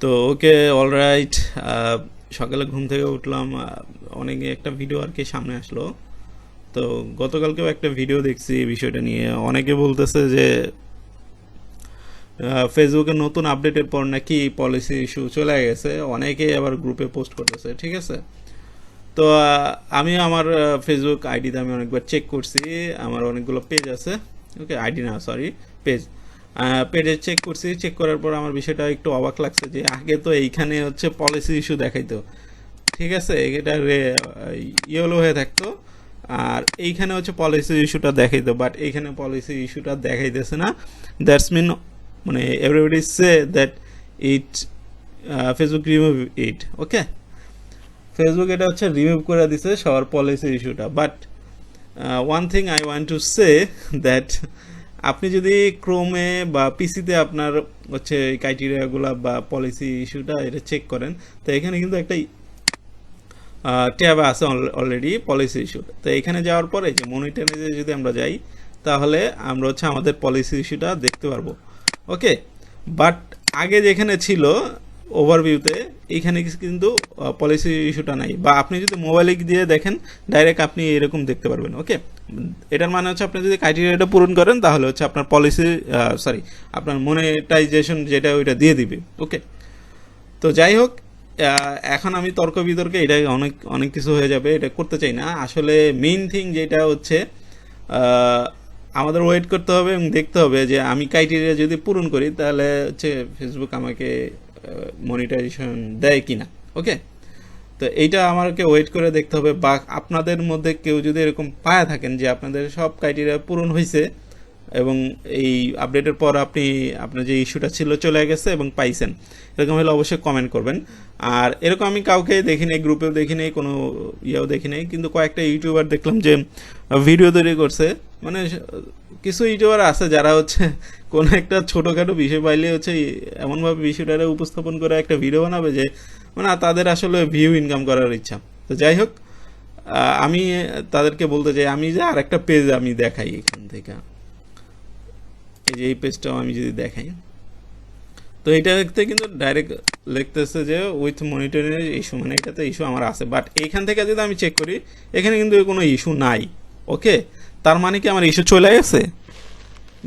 তো okay alright, সকালে ঘুম থেকে উঠলাম, অনেকে একটা ভিডিও আর কি সামনে আসলো। তো গতকালকেও একটা ভিডিও দেখছি এই বিষয়টা নিয়ে, অনেকে বলতেছে যে ফেসবুকে নতুন আপডেটের পর নাকি পলিসি ইস্যু চলে গেছে, অনেকে আবার গ্রুপে পোস্ট করতেছে, ঠিক আছে। তো আমি আমার ফেসবুক আইডিতে আমি অনেকবার চেক করছি, আমার অনেকগুলো পেজ আছে, ওকে, আইডি না সরি পেজ, পেজে চেক করছি। চেক করার পর আমার বিষয়টা একটু অবাক লাগছে যে আগে তো এইখানে হচ্ছে পলিসি ইস্যু দেখাইতো, ঠিক আছে, এটা ইয়েলো হয়ে থাকতো, আর এইখানে হচ্ছে পলিসি ইস্যুটা দেখাইতো, বাট এইখানে পলিসি ইস্যুটা দেখাইতেছে না। দ্যাটস মিন মানে everybody say that it Facebook remove it, okay, Facebook এটা হচ্ছে রিমুভ করে দিছে সবার পলিসি ইস্যুটা। But one thing I want to say that আপনি যদি ক্রোমে বা পিসিতে আপনার হচ্ছে ক্রাইটেরিয়াগুলো বা পলিসি ইস্যুটা এটা চেক করেন, তো এখানে কিন্তু একটা ট্যাব আছে অলরেডি পলিসি ইস্যু। তো এখানে যাওয়ার পরে যে মনিটরে যদি আমরা যাই, তাহলে আমরা হচ্ছে আমাদের পলিসি ইস্যুটা দেখতে পারবো, ওকে। বাট আগে যেখানে ছিল ওভারভিউতে, এইখানে কিন্তু পলিসি ইস্যুটা নাই, বা আপনি যদি মোবাইলে দিয়ে দেখেন ডাইরেক্ট আপনি এরকম দেখতে পারবেন, ওকে। এটার মানে হচ্ছে আপনি যদি ক্রাইটেরিয়াটা পূরণ করেন তাহলে হচ্ছে আপনার পলিসি আপনার মনিটাইজেশন যেটা ওইটা দিয়ে দিবে, ওকে। তো যাই হোক, এখন আমি তর্ক বিতর্কে এটা অনেক অনেক কিছু হয়ে যাবে, এটা করতে চাই না। আসলে মেইন থিং যেটা হচ্ছে আমাদের ওয়েট করতে হবে এবং দেখতে হবে যে আমি ক্রাইটেরিয়া যদি পূরণ করি তাহলে হচ্ছে ফেসবুক আমাকে মনিটাইজেশন দেয় কি না, ওকে। তো এইটা আমাকে ওয়েট করে দেখতে হবে, বা আপনাদের মধ্যে কেউ যদি এরকম পায়া থাকেন যে আপনাদের সব ক্রাইটেরিয়া পূরণ হয়েছে এবং এই আপডেটের পর আপনার যে ইস্যুটা ছিল চলে গেছে এবং পাইছেন, এরকম হলে অবশ্যই কমেন্ট করবেন। আর এরকম আমি কাউকে দেখিনি, গ্রুপেও দেখিনি, কোনো ইয়েও দেখিনি, কিন্তু কয়েকটা ইউটিউবার দেখলাম যে ভিডিও তৈরি করছে। মানে কিছু ইউটিউবার আছে যারা হচ্ছে কোনো একটা ছোটোখাটো বিষয় পাইলে হচ্ছে এমনভাবে বিষয়টা উপস্থাপন করে একটা ভিডিও বানাবে যে মানে তাদের আসলে ভিউ ইনকাম করার ইচ্ছা। তো যাই হোক, আমি তাদেরকে বলতে চাই, আমি যে আর একটা পেজ আমি দেখাই এখান থেকে, এই যে এই পেজটাও আমি যদি দেখাই, তো এটা দেখতে কিন্তু ডাইরেক্ট লিখতেছে যে উইথ মনিটরিং ইস্যু, মানে এটাতে ইস্যু আমার আছে। বাট এইখান থেকে যদি আমি চেক করি, এখানে কিন্তু কোনো ইস্যু নাই, ওকে। তার মানে কি আমার ইস্যু চলে গেছে?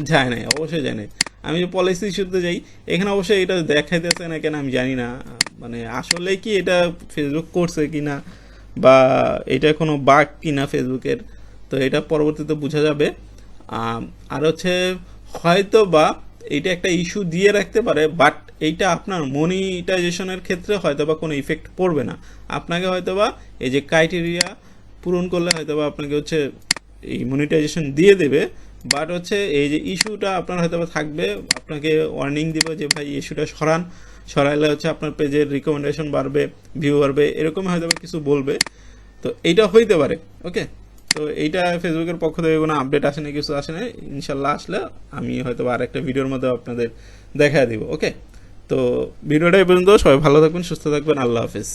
যায় নাই, অবশ্যই যায় নাই। আমি যে পলিসি ইস্যুতে যাই, এখানে অবশ্যই এটা দেখাইতেছে না, কেন আমি জানি না, মানে আসলে কি এটা ফেসবুক করছে কি না, বা এটা কোনো বাগ কি না ফেসবুকের, তো এটা পরবর্তীতে বোঝা যাবে। আর হচ্ছে হয়তো বা এইটা একটা ইস্যু দিয়ে রাখতে পারে, বাট এইটা আপনার মনিটাইজেশনের ক্ষেত্রে হয়তো বা কোনো ইফেক্ট পড়বে না। আপনাকে হয়তো বা এই যে ক্রাইটেরিয়া পূরণ করলে হয়তো বা আপনাকে হচ্ছে এই মনিটাইজেশন দিয়ে দেবে, বাট হচ্ছে এই যে ইস্যুটা আপনার হয়তো বা থাকবে, আপনাকে ওয়ার্নিং দিবে যে ভাই ইস্যুটা সরাইলে হচ্ছে আপনার পেজের রিকমেন্ডেশন বাড়বে, ভিউ বাড়বে, এরকম হয়তো বা কিছু বলবে। তো এইটা হইতে পারে, ওকে। তো এইটা ফেসবুকের পক্ষ থেকে কোনো আপডেট আসেনি, কিছু আসেনি, ইনশাল্লাহ আসলে আমি হয়তো আর একটা ভিডিওর মধ্যে আপনাদের দেখা দিব, ওকে। তো ভিডিওটা এই পর্যন্ত, সবাই ভালো থাকবেন, সুস্থ থাকবেন, আল্লাহ হাফেজ।